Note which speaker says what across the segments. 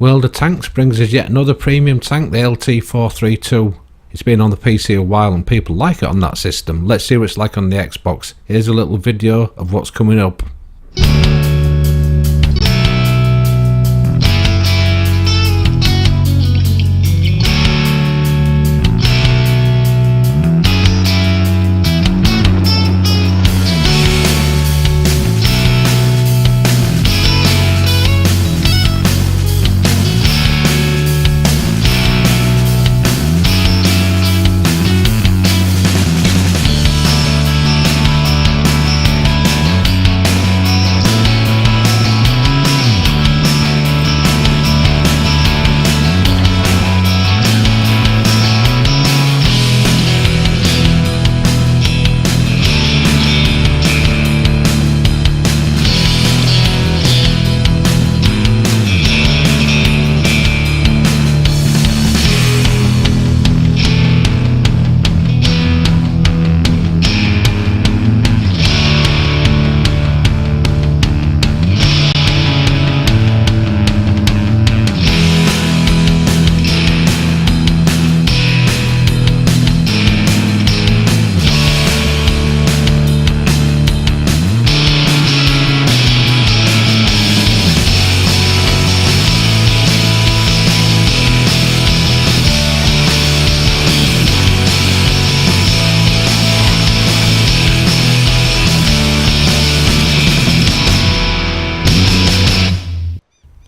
Speaker 1: World of Tanks brings us yet another premium tank, the LT432. It's been on the PC a while and people like it on that system. Let's see what it's like on the Xbox. Here's a little video of what's coming up.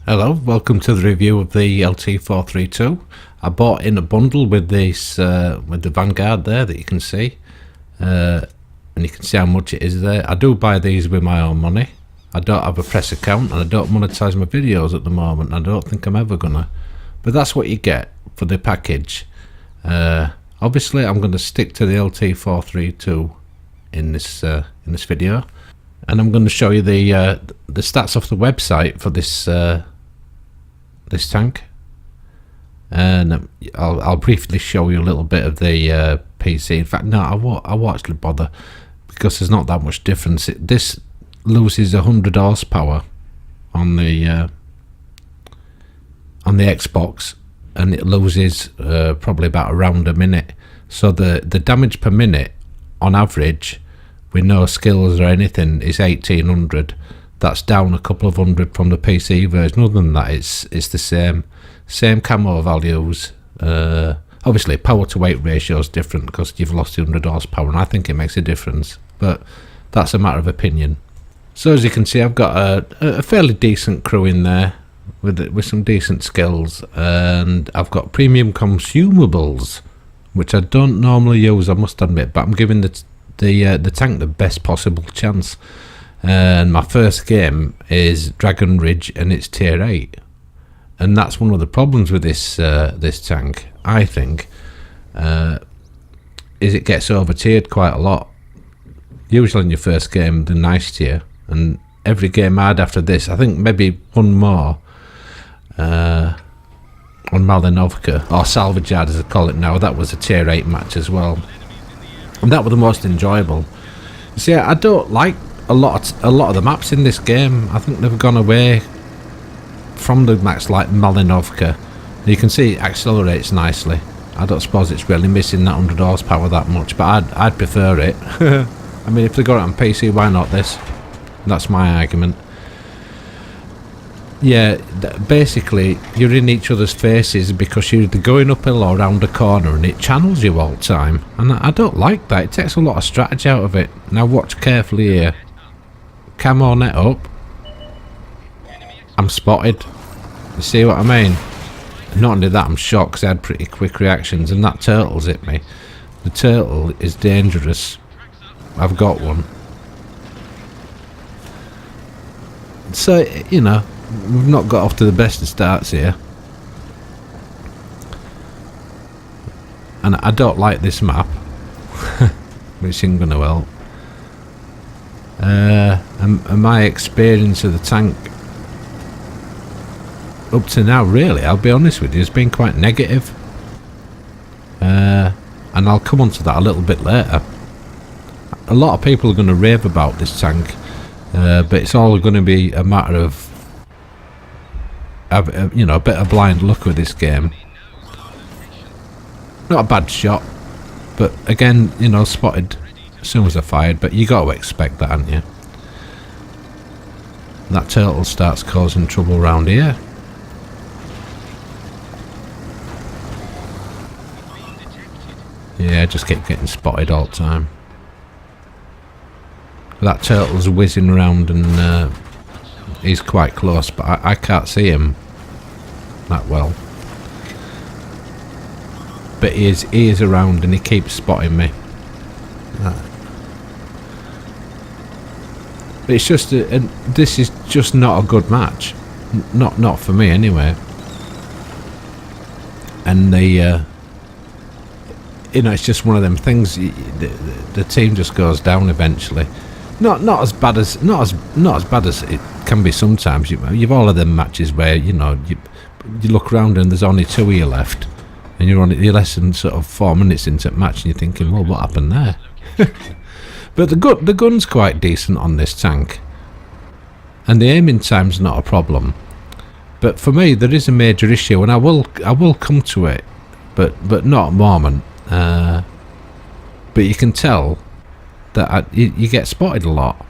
Speaker 1: Hello, welcome to the review of the LT432. I bought in a bundle with this, with the Vanguard there that you can see, and you can see how much it is there. I do buy these with my own money. I don't have a press account and I don't monetize my videos at the moment. I don't think I'm ever gonna, but that's what you get for the package. Obviously, I'm going to stick to the LT432 in this video, and I'm going to show you the stats off the website for this. This tank, and I'll briefly show you a little bit of the PC. In fact, no, I won't actually bother because there's not that much difference. This loses 100 horsepower on the Xbox, and it loses probably about a round a minute. So the damage per minute on average, with no skills or anything, is 1800. That's down a couple of hundred from the PC version. Other than that, it's the same camo values. Obviously, power to weight ratio is different because you've lost 100 horsepower, and I think it makes a difference. But that's a matter of opinion. So as you can see, I've got a fairly decent crew in there with some decent skills, and I've got premium consumables, which I don't normally use, I must admit. But I'm giving the tank the best possible chance. And my first game is Dragon Ridge, and it's tier 8, and that's one of the problems with this tank, I think, is it gets over tiered quite a lot. Usually in your first game, the nice tier, and every game I had after this, I think maybe one more on Malinovka, or Salvage Yard as I call it now, that was a tier 8 match as well, and that was the most enjoyable. See, I don't like a lot of the maps in this game. I think they've gone away from the maps like Malinovka. You can see it accelerates nicely. I don't suppose it's really missing that 100 horsepower that much, but I'd prefer it. I mean, if they got it on PC, why not this? That's my argument. Yeah, basically you're in each other's faces because you're either going uphill or around a corner, and it channels you all the time, and I don't like that. It takes a lot of strategy out of it. Now watch carefully here. Camo net up. I'm spotted. You see what I mean? Not only that, I'm shocked because I had pretty quick reactions, and that turtle's hit me. The turtle is dangerous. I've got one. So, you know, we've not got off to the best of starts here. And I don't like this map, which isn't going to help. And my experience of the tank up to now, really, I'll be honest with you, has been quite negative. And I'll come on to that a little bit later. A lot of people are going to rave about this tank, but it's all going to be a matter of have you know, a bit of blind luck with this game. Not a bad shot, but again, you know, spotted as soon as I fired. But you got to expect that, haven't you? That turtle starts causing trouble round here. Yeah, I just keep getting spotted all the time. That turtle's whizzing around and he's quite close, but I can't see him that well. But he is around and he keeps spotting me. But it's just, this is just not a good match. Not for me anyway. And you know, it's just one of them things. The team just goes down eventually. Not as bad as it can be sometimes. You've all of them matches where, you know, you look around and there's only 2 of you left, and you're less than sort of 4 minutes into the match, and you're thinking, well, what happened there? But the gun's quite decent on this tank, and the aiming time's not a problem. But for me, there is a major issue, and I will come to it, but not at the moment. But you can tell that you get spotted a lot,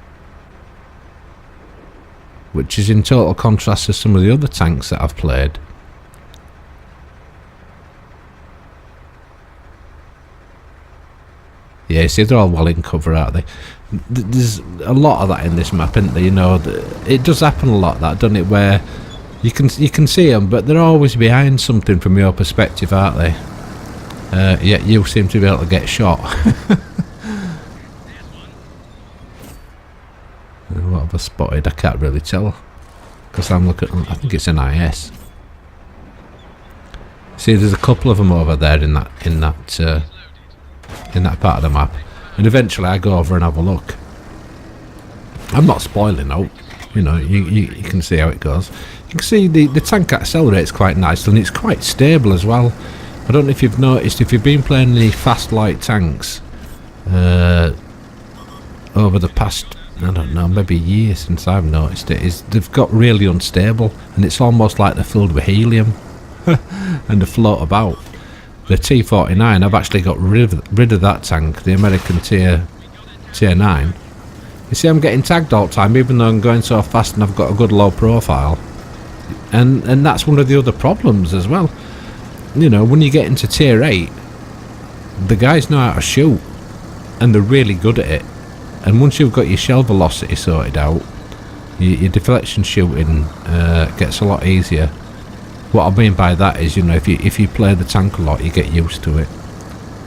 Speaker 1: which is in total contrast to some of the other tanks that I've played. Yeah, see, they're all well in cover, aren't they? There's a lot of that in this map, isn't there? You know, it does happen a lot, that, doesn't it? Where you can see them, but they're always behind something from your perspective, aren't they? Yet you seem to be able to get shot. What have I spotted? I can't really tell, because I'm looking. I think it's an IS. See, there's a couple of them over there in that part of the map, and eventually I go over and have a look. I'm not spoiling out, you know. You can see how it goes. You can see the tank accelerates quite nicely, and it's quite stable as well. I don't know if you've noticed, if you've been playing the fast light tanks over the past, I don't know, maybe years since I've noticed it, is they've got really unstable, and it's almost like they're filled with helium and they float about. The T-49, I've actually got rid of that tank, the American tier 9. You see, I'm getting tagged all the time, even though I'm going so fast and I've got a good low profile. And that's one of the other problems as well. You know, when you get into tier 8, the guys know how to shoot, and they're really good at it. And once you've got your shell velocity sorted out, your deflection shooting gets a lot easier. What I mean by that is, you know, if you play the tank a lot, you get used to it,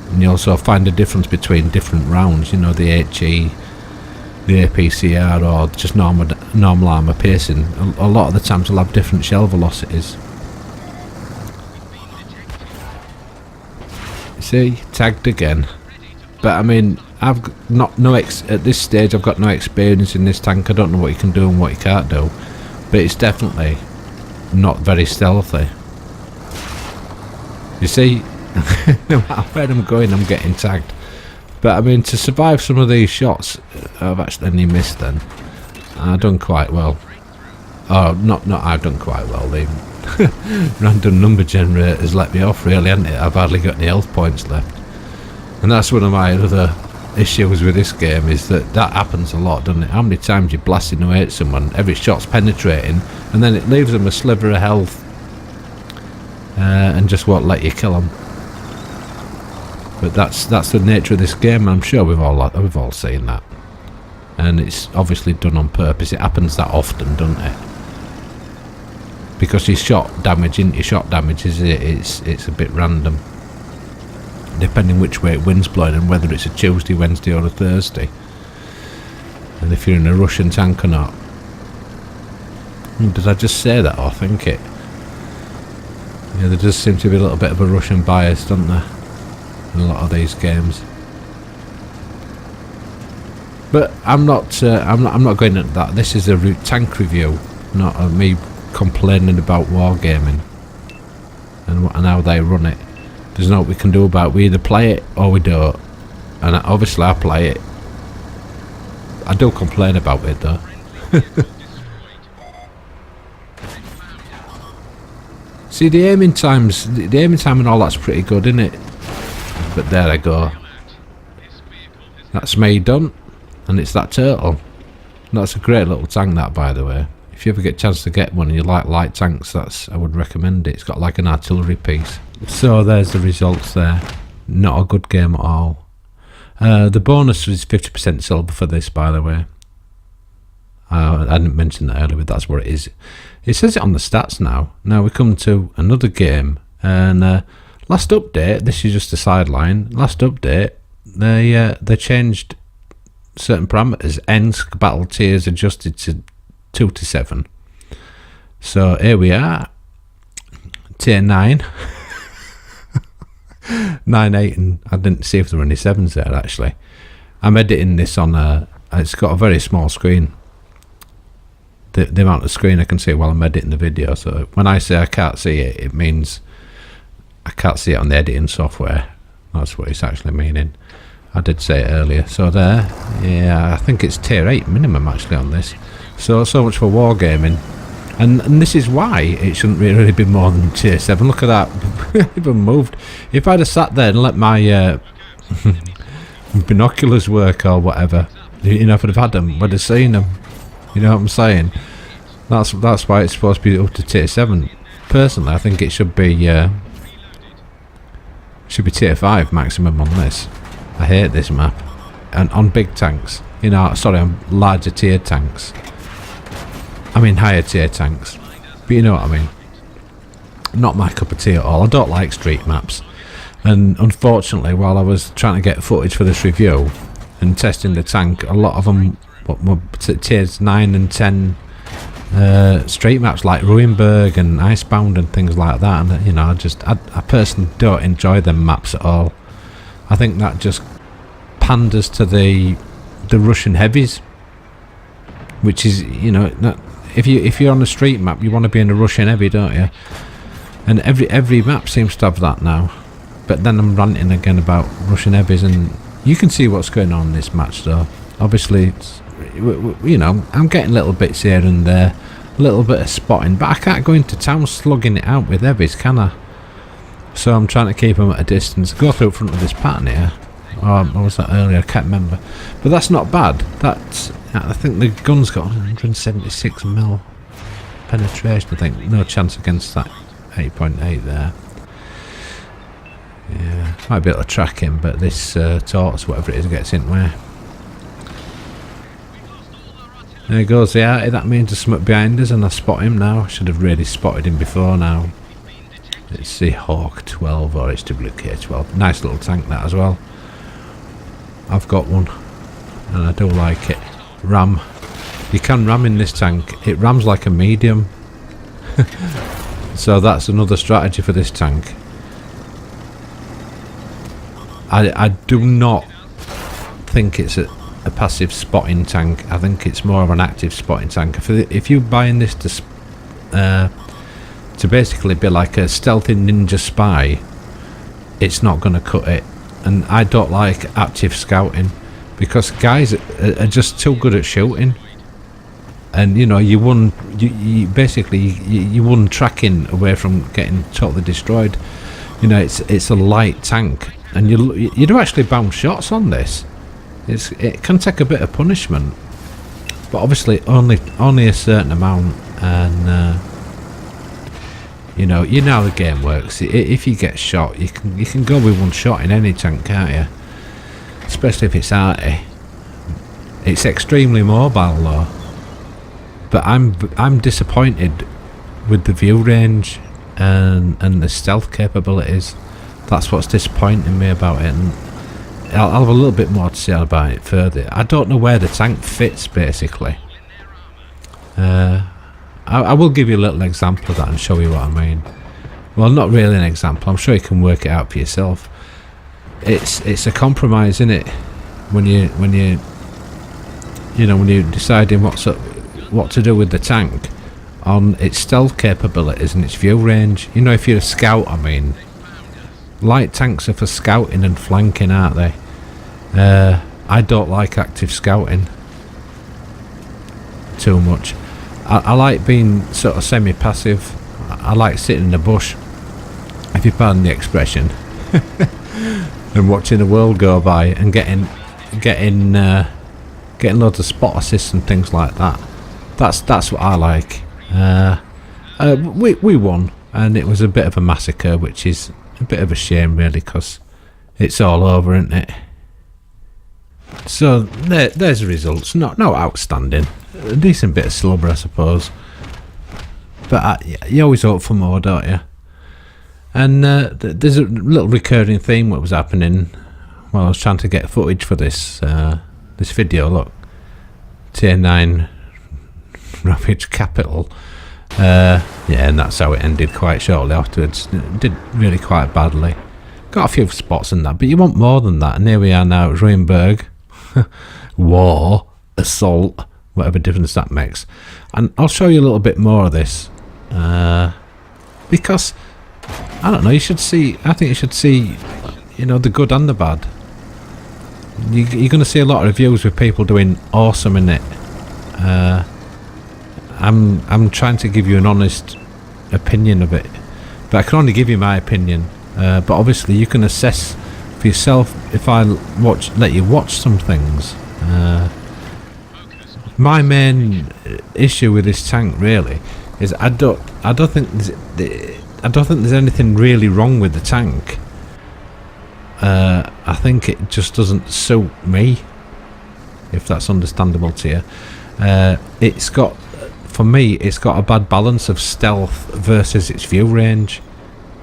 Speaker 1: and you also find a difference between different rounds. You know, the HE, the APCR, or just normal armour piercing. A lot of the times will have different shell velocities. See, tagged again. But I mean, I've at this stage I've got no experience in this tank. I don't know what you can do and what you can't do, but it's definitely not very stealthy. You see, no matter where I'm going, I'm getting tagged. But I mean, to survive some of these shots, I've actually missed then. I've done quite well. Oh, not I've done quite well. The random number generators let me off, really, hasn't it? I've hardly got any health points left. And that's one of my other issues with this game, is that happens a lot, doesn't it? How many times you're blasting away at someone, every shot's penetrating, and then it leaves them a sliver of health and just won't let you kill them. But that's the nature of this game. I'm sure we've all seen that, and it's obviously done on purpose. It happens that often, doesn't it? Because your shot damage it's a bit random, depending which way it wind's blowing and whether it's a Tuesday, Wednesday or a Thursday, and if you're in a Russian tank or not. Did I just say that, or think it? Yeah, there does seem to be a little bit of a Russian bias, doesn't there, in a lot of these games. But I'm not going into that. This is a tank review, not me complaining about wargaming and how they run it. There's no what we can do about it. We either play it or we don't, and obviously I play it. I do complain about it though. See, the aiming times, the aiming time and all that's pretty good, isn't it? But there I go. That's me done, and it's that turtle. That's a great little tank, that, by the way. If you ever get a chance to get one and you like light tanks, I would recommend it. It's got like an artillery piece. So there's the results there. Not a good game at all. The bonus is 50% silver for this, by the way. I didn't mention that earlier, but that's what it is. It says it on the stats now. Now we come to another game, and last update, this is just a sideline. Last update, they changed certain parameters. Ensk battle tiers adjusted to 2 to 7. So here we are, tier 9. 9, 8, and I didn't see if there were any 7s there actually. I'm editing this on it's got a very small screen. The amount of screen I can see while I'm editing the video. So when I say I can't see it, it means I can't see it on the editing software. That's what it's actually meaning. I did say it earlier. So there, yeah, I think it's tier 8 minimum actually on this. So much for wargaming. And this is why it shouldn't really be more than tier 7. Look at that. Even moved. If I'd have sat there and let my binoculars work or whatever, you know, if I'd have had them, I'd have seen them. You know what I'm saying? That's why it's supposed to be up to tier 7. Personally, I think it should be tier 5 maximum on this. I hate this map. And on big tanks. You know, sorry, on larger tier tanks. I mean higher tier tanks. But you know what I mean. Not my cup of tea at all. I don't like street maps. And unfortunately, while I was trying to get footage for this review and testing the tank, a lot of them were tiers 9 and 10 street maps like Ruinberg and Icebound and things like that. And you know, I personally don't enjoy them maps at all. I think that just panders to the Russian heavies, which is, you know, not, if you're on a street map, you want to be in a Russian heavy, don't you? And every map seems to have that now. But then I'm ranting again about Russian heavies, and you can see what's going on in this match though. Obviously, it's, you know, I'm getting little bits here and there, a little bit of spotting, but I can't go into town slugging it out with heavies, can I? So I'm trying to keep them at a distance. Go through front of this pattern here. Or was that earlier? I can't remember. But that's not bad. That's, I think the gun's got 176mm penetration. I think no chance against that 8.8 there. Yeah, might be able to track him, but this tortoise, whatever it is, gets in where. There goes the arty. That means there's something behind us, and I spot him now. I should have really spotted him before now. It's the Hawk 12 or HWK 12. Nice little tank that as well. I've got one, and I do like it. Ram. You can ram in this tank. It rams like a medium. So that's another strategy for this tank. I do not think it's a passive spotting tank. I think it's more of an active spotting tank. If you're buying this to basically be like a stealthy ninja spy, it's not going to cut it. And I don't like active scouting because guys are just too good at shooting. And you know, you won tracking away from getting totally destroyed. You know, it's a light tank, and you do actually bounce shots on this. It can take a bit of punishment, but obviously only a certain amount. And you know how the game works. If you get shot, you can go with one shot in any tank, can't you? Especially if it's arty. It's extremely mobile though. But I'm disappointed with the view range and the stealth capabilities. That's what's disappointing me about it. And I'll have a little bit more to say about it further. I don't know where the tank fits basically. I will give you a little example of that and show you what I mean. Well, not really an example. I'm sure you can work it out for yourself. It's a compromise, isn't it? When you're deciding what to do with the tank on its stealth capabilities and its view range. You know, if you're a scout, I mean, light tanks are for scouting and flanking, aren't they? I don't like active scouting too much. I like being sort of semi-passive. I like sitting in a bush, if you pardon the expression, and watching the world go by and getting loads of spot assists and things like that. That's what I like. We won, and it was a bit of a massacre, which is a bit of a shame really, because it's all over, isn't it? So there's the results. Not outstanding. A decent bit of slobber, I suppose. But you always hope for more, don't you? And there's a little recurring theme what was happening while I was trying to get footage for this video. Look, Tier 9 Ravage Capital. Yeah, and that's how it ended quite shortly afterwards. It did really quite badly. Got a few spots in that, but you want more than that. And here we are now at Ruinberg. War, assault, whatever difference that makes. And I'll show you a little bit more of this. Because, I don't know, I think you should see, you know, the good and the bad. You're going to see a lot of reviews with people doing awesome in it. I'm trying to give you an honest opinion of it, but I can only give you my opinion. But obviously you can assess for yourself if I let you watch some things. My main issue with this tank really is I don't think there's anything really wrong with the tank. I think it just doesn't suit me, if that's understandable to you. For me, it's got a bad balance of stealth versus its view range.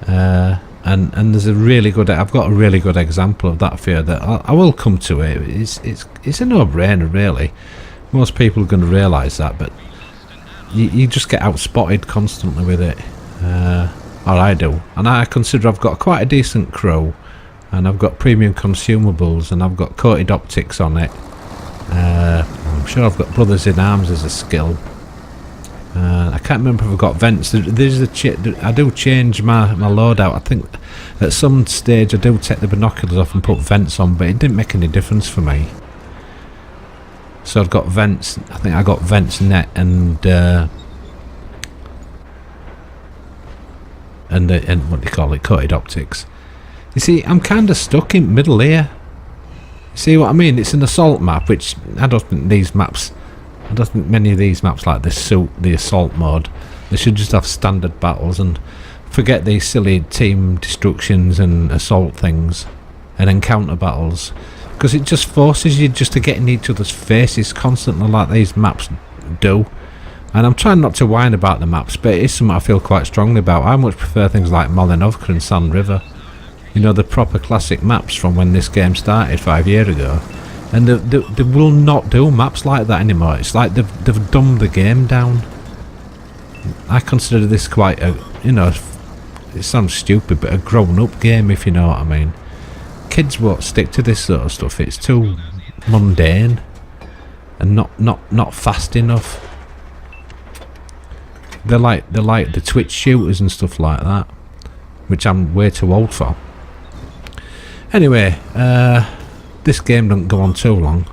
Speaker 1: And there's I've got a really good example of that for you that I will come to it. It's a no-brainer really. Most people are going to realise that, but you just get outspotted constantly with it. Or I do. And I consider I've got quite a decent crew, and I've got premium consumables, and I've got coated optics on it. I'm sure I've got brothers in arms as a skill. I can't remember if I've got vents. I do change my loadout. I think at some stage I do take the binoculars off and put vents on, but it didn't make any difference for me. So I've got vents. I think I got vents net and what do you call it? Coated optics. You see, I'm kind of stuck in middle here. See what I mean? It's an assault map, which I don't think many of these maps like this suit the assault mode. They should just have standard battles and forget these silly team destructions and assault things and encounter battles, because it just forces you just to get in each other's faces constantly like these maps do. And I'm trying not to whine about the maps, but it is something I feel quite strongly about. I much prefer things like Malinovka and Sand River. You know, the proper classic maps from when this game started 5 years ago. And they will not do maps like that anymore. It's like they've dumbed the game down. I consider this quite a, you know, it sounds stupid, but a grown-up game, if you know what I mean. Kids won't stick to this sort of stuff. It's too mundane and not fast enough. They're like the Twitch shooters and stuff like that, which I'm way too old for. Anyway, this game doesn't go on too long.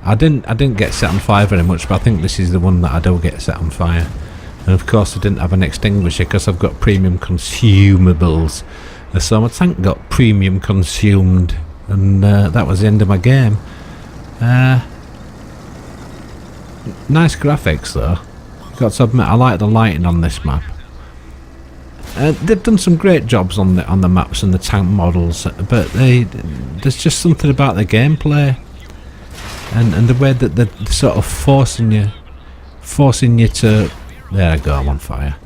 Speaker 1: I didn't get set on fire very much, but I think this is the one that I do get set on fire. And of course I didn't have an extinguisher because I've got premium consumables. So my tank got premium consumed, and that was the end of my game. Nice graphics though. Got to admit, I like the lighting on this map. They've done some great jobs on the maps and the tank models, but there's just something about the gameplay and the way that they're sort of forcing you to. There I go, I'm on fire.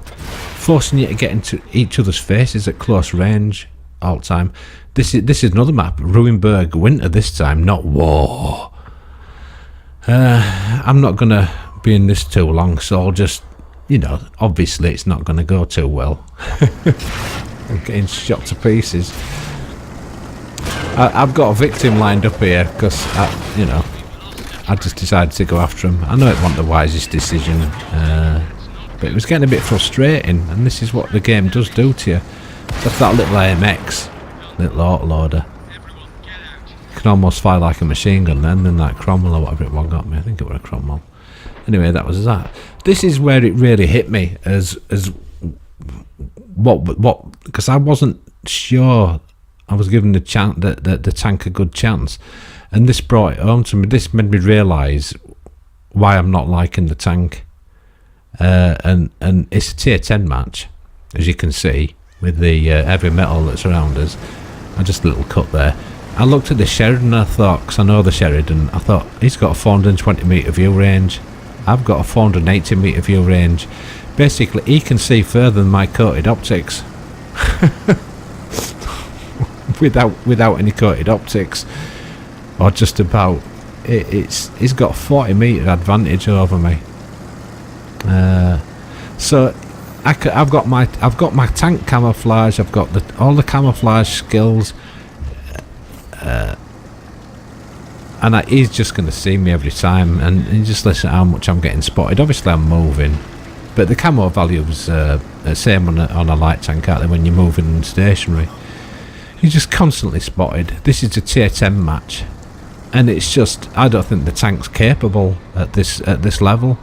Speaker 1: Forcing you to get into each other's faces at close range all the time. This is another map, Ruinberg Winter this time, not War. I'm not gonna be in this too long, so I'll just, you know, obviously it's not gonna go too well. I'm getting shot to pieces. I've got a victim lined up here because I just decided to go after him. I know it wasn't the wisest decision, but it was getting a bit frustrating, and this is what the game does do to you. That's that little AMX, little autoloader. You can almost fire like a machine gun then that Cromwell or whatever it was got me. I think it was a Cromwell. Anyway, that was that. this is where it really hit me as what because I wasn't sure I was giving the tank a good chance, and this brought it home to me. This made me realise why I'm not liking the tank, and it's a tier 10 match, as you can see with the heavy metal that's around us. And just a little cut there. I looked at the Sheridan and I thought, because I know the Sheridan, I thought he's got a 420 metre view range. I've got a 480 metre view range. Basically, he can see further than my coated optics. without any coated optics, or just about. He's got 40 metre advantage over me. So I've got my tank camouflage. I've got all the camouflage skills. And he's just going to see me every time, and you just listen to how much I'm getting spotted. Obviously I'm moving, but the camo values the same on a light tank, aren't they, when you're moving and stationary. You're just constantly spotted. This is a tier 10 match, and it's just, I don't think the tank's capable at this level.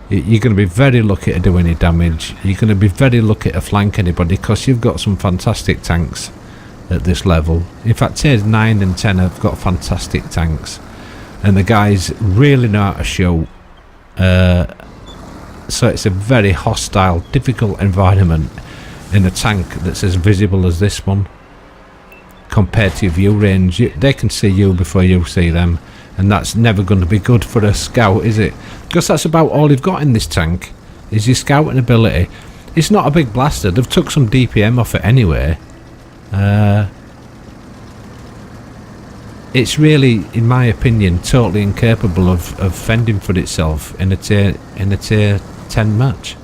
Speaker 1: You're going to be very lucky to do any damage. You're going to be very lucky to flank anybody, because you've got some fantastic tanks at this level. In fact, tiers 9 and 10 have got fantastic tanks, and the guys really know how to shoot. So it's a very hostile, difficult environment in a tank that's as visible as this one. Compared to your view range, they can see you before you see them, and that's never going to be good for a scout, is it? Because that's about all you've got in this tank, is your scouting ability. It's not a big blaster. They've took some DPM off it anyway. It's really, in my opinion, totally incapable of fending for itself in a tier 10 match.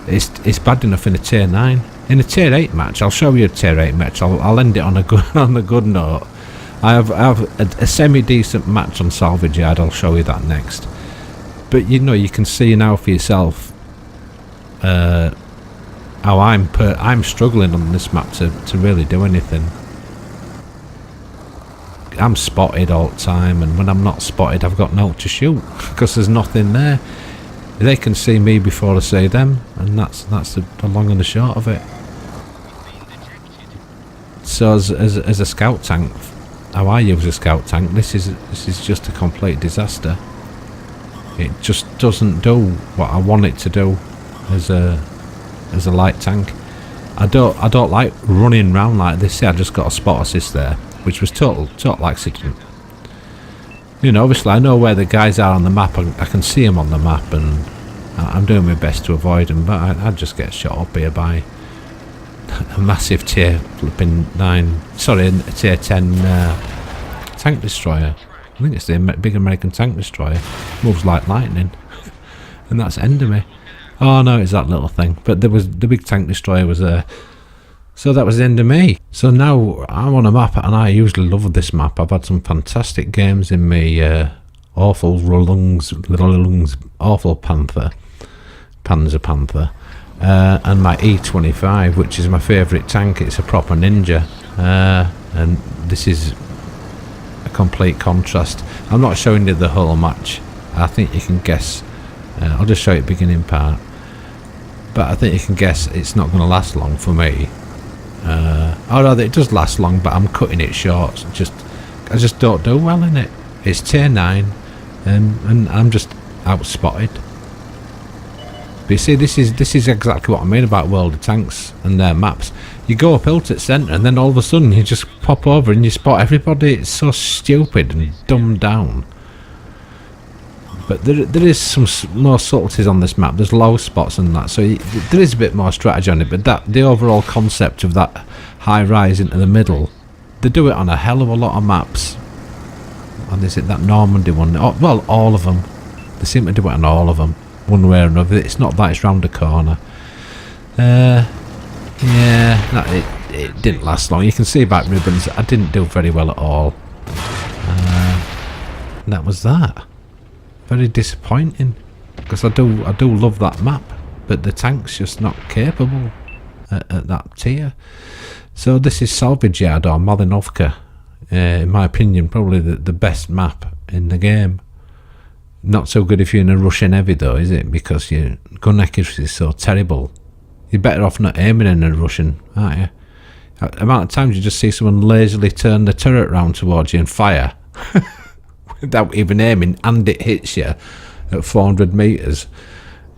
Speaker 1: It's bad enough in a tier 9. In a tier 8 match, I'll show you a tier 8 match. I'll end it on a good note. I have a semi-decent match on Salvage Yard. I'll show you that next. But you can see now for yourself how I'm struggling on this map to really do anything. I'm spotted all the time, and when I'm not spotted, I've got no to shoot because there's nothing there. They can see me before I see them, and that's the long and the short of it. So as a scout tank, how I use a scout tank, this is just a complete disaster. It just doesn't do what I want it to do as a light tank. I don't like running around like this. See, I just got a spot assist there, which was total accident. Obviously I know where the guys are on the map. I can see them on the map, and I'm doing my best to avoid them, but I'd just get shot up here by a massive tier 10 tank destroyer. I think it's the big American tank destroyer. Moves like lightning. And that's the end of me. Oh no, it's that little thing. But the big tank destroyer was there. So that was the end of me. So now I'm on a map, and I usually love this map. I've had some fantastic games in me awful Panzer Panther, and my E25, which is my favourite tank. It's a proper ninja, and this is a complete contrast. I'm not showing you the whole match. I think you can guess. I'll just show you the beginning part, but I think you can guess it's not going to last long for me. Although it does last long, but I'm cutting it short. I just don't do well in it. It's tier 9, and I'm just outspotted. But you see, this is exactly what I mean about World of Tanks and their maps. You go up Lt at centre, and then all of a sudden you just pop over and you spot everybody. It's so stupid and dumbed down. But there is some more subtleties on this map. There's low spots and that, so there is a bit more strategy on it. But the overall concept of that high rise into the middle, they do it on a hell of a lot of maps. And is it that Normandy one? Oh, well, all of them. They seem to do it on all of them, one way or another. It's not that it's round the corner. Yeah, no, it didn't last long. You can see back ribbons. I didn't do very well at all. And that was that. Very disappointing, because I do love that map, but the tank's just not capable at that tier. So this is Salvage Yard, or Malinovka, in my opinion, probably the best map in the game. Not so good if you're in a Russian heavy though, is it? Because your gun accuracy is so terrible. You're better off not aiming in a Russian, aren't you? The amount of times you just see someone lazily turn the turret round towards you and fire without even aiming, and it hits you at 400 metres.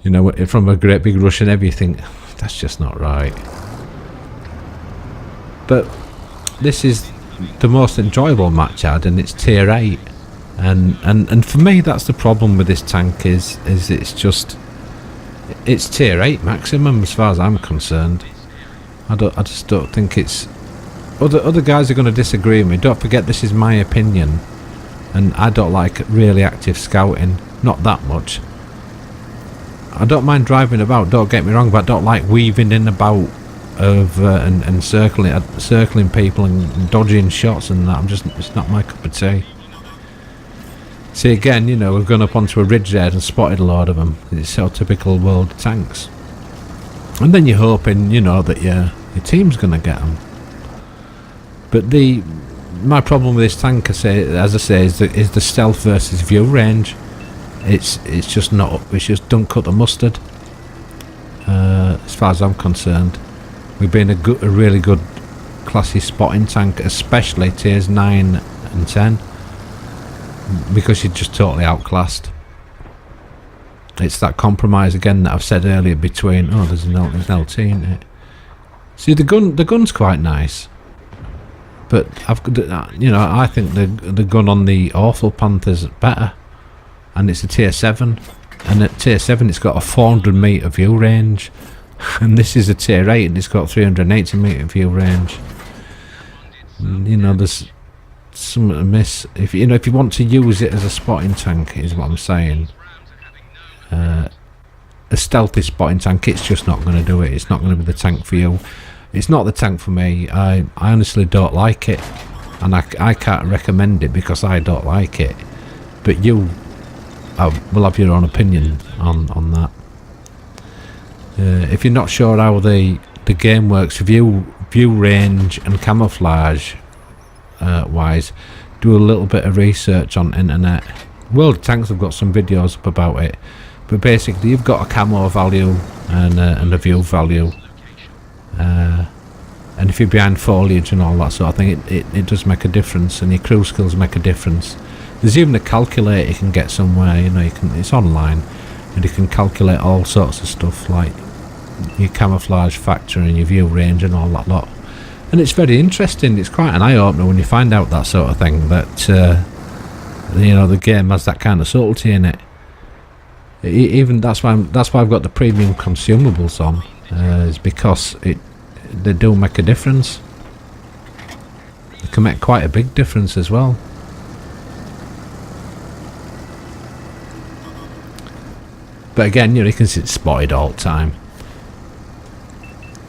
Speaker 1: You know, from a great big Russian heavy, you think, that's just not right. But this is the most enjoyable match I had, and it's tier 8. And for me, that's the problem with this tank, is it's tier 8 maximum as far as I'm concerned. I just don't think it's... Other guys are going to disagree with me. Don't forget, this is my opinion, and I don't like really active scouting, not that much. I don't mind driving about, don't get me wrong, but I don't like weaving in about and circling people and dodging shots and that. It's not my cup of tea. See, again, you know, we've gone up onto a ridge there and spotted a load of them. It's so typical world of tanks. And then you're hoping, you know, that your team's going to get them. But my problem with this tank, as I say, is the stealth versus view range. It's just not. It's just don't cut the mustard. As far as I'm concerned, we've been a really good, classy spotting tank, especially tiers 9 and 10. Because you're just totally outclassed. It's that compromise again that I've said earlier between there's an LT in it. See, the gun's quite nice, but I think the gun on the Awful Panther's better, and it's a tier 7, and at tier 7 it's got a 400 metre view range, and this is a tier 8 and it's got 380 metre view range. And, you know, there's something to miss. If you want to use it as a spotting tank, is what I'm saying. A stealthy spotting tank, it's just not going to do it. It's not going to be the tank for you. It's not the tank for me. I honestly don't like it, and I can't recommend it because I don't like it. But you will have your own opinion on that. If you're not sure how the game works, view range and camouflage wise, do a little bit of research on internet. World of Tanks have got some videos up about it, but basically you've got a camo value and a view value, and if you're behind foliage and all that sort of thing, it does make a difference, and your crew skills make a difference. There's even a calculator you can get somewhere, you know, it's online, and you can calculate all sorts of stuff like your camouflage factor and your view range and all that lot. And it's very interesting. It's quite an eye-opener when you find out that sort of thing, that you know, the game has that kind of subtlety in it. Even that's why I've got the premium consumables on, is because they do make a difference. They can make quite a big difference as well. But again, you can see it's spotted all the time.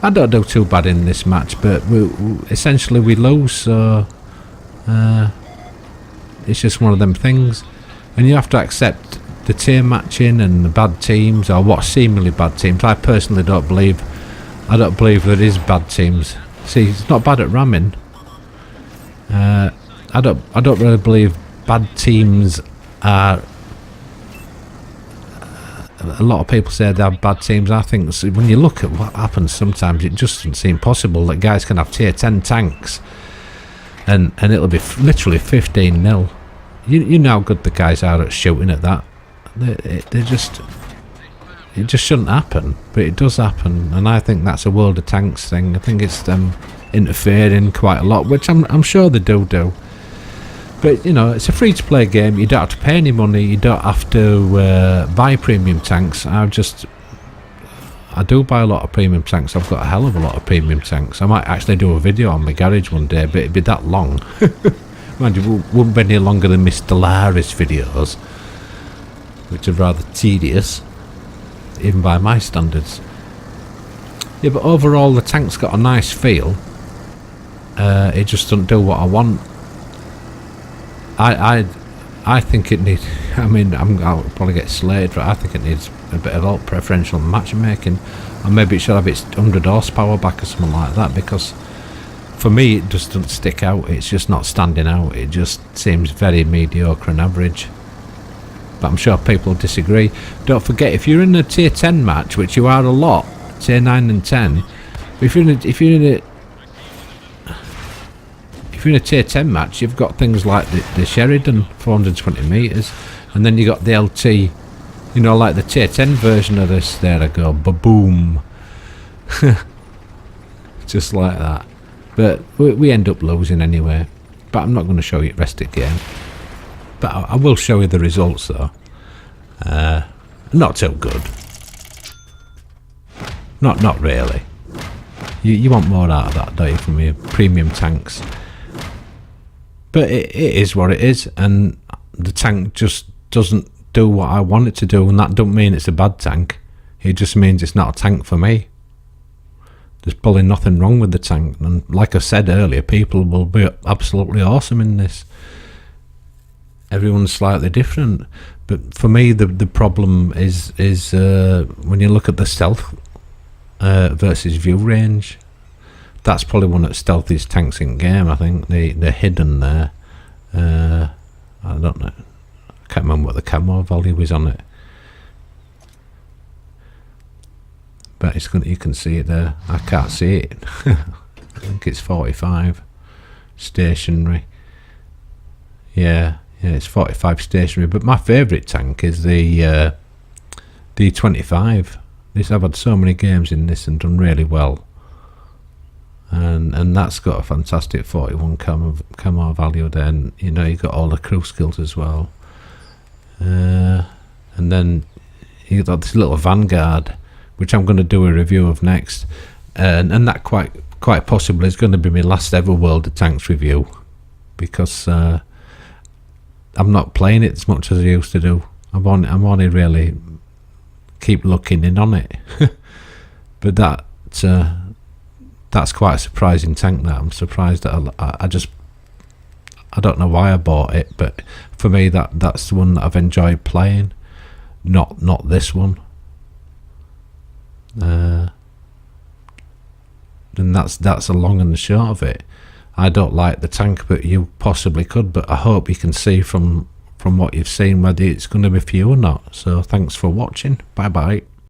Speaker 1: I don't do too bad in this match, but essentially we lose, so it's just one of them things, and you have to accept the tier matching and the bad teams, or what seemingly bad teams. I personally don't believe there is bad teams. See, it's not bad at ramming. I don't really believe bad teams are. A lot of people say they have bad teams. I think when you look at what happens, sometimes it just doesn't seem possible that guys can have tier 10 tanks and it'll be literally 15-0. You know how good the guys are at shooting at that. It just shouldn't happen, but it does happen, and I think that's a World of Tanks thing. I think it's them interfering quite a lot, which I'm sure they do. But, you know, it's a free-to-play game. You don't have to pay any money. You don't have to buy premium tanks. I do buy a lot of premium tanks. I've got a hell of a lot of premium tanks. I might actually do a video on my garage one day, but it'd be that long. Mind you, it wouldn't be any longer than my Stellaris videos, which are rather tedious, even by my standards. Yeah, but overall, the tank's got a nice feel. It just doesn't do what I want. I think it needs. I mean, I'll probably get slated, but I think it needs a bit of alt preferential matchmaking, and maybe it should have its 100 horsepower back or something like that. Because for me, it just doesn't stick out. It's just not standing out. It just seems very mediocre and average. but I'm sure people disagree. Don't forget, if you're in a tier 10 match, which you are a lot, tier 9 and 10, if you're in a tier 10 match, you've got things like the Sheridan 420 meters, and then you got the LT, you know, like the tier 10 version of this. There I go, ba-boom. Just like that. But we end up losing anyway. But I'm not going to show you the rest of the game. But I will show you the results though. Not too good. Not really. You want more out of that, don't you, from your premium tanks? But it is what it is, and the tank just doesn't do what I want it to do, and that don't mean it's a bad tank. It just means it's not a tank for me. There's probably nothing wrong with the tank, and like I said earlier, people will be absolutely awesome in this. Everyone's slightly different, but for me the problem is when you look at the stealth versus view range. That's probably one of the stealthiest tanks in game. I think they're hidden there. I don't know. I can't remember what the camo value is on it. But it's you can see it there. I can't see it. I think it's 45 stationary. Yeah, it's 45 stationary. But my favourite tank is the 25. I've had so many games in this and done really well. And that's got a fantastic 41 camo value there, and you know, you've got all the crew skills as well. And then you got this little Vanguard, which I'm going to do a review of next, and that quite possibly is going to be my last ever World of Tanks review, because I'm not playing it as much as I used to do. I'm only really keep looking in on it. But that's quite a surprising tank. That I'm surprised that I don't know why I bought it, but for me that's the one that I've enjoyed playing, not this one. And that's the long and the short of it. I don't like the tank, but you possibly could. But I hope you can see from what you've seen whether it's going to be for you or not. So thanks for watching. Bye bye.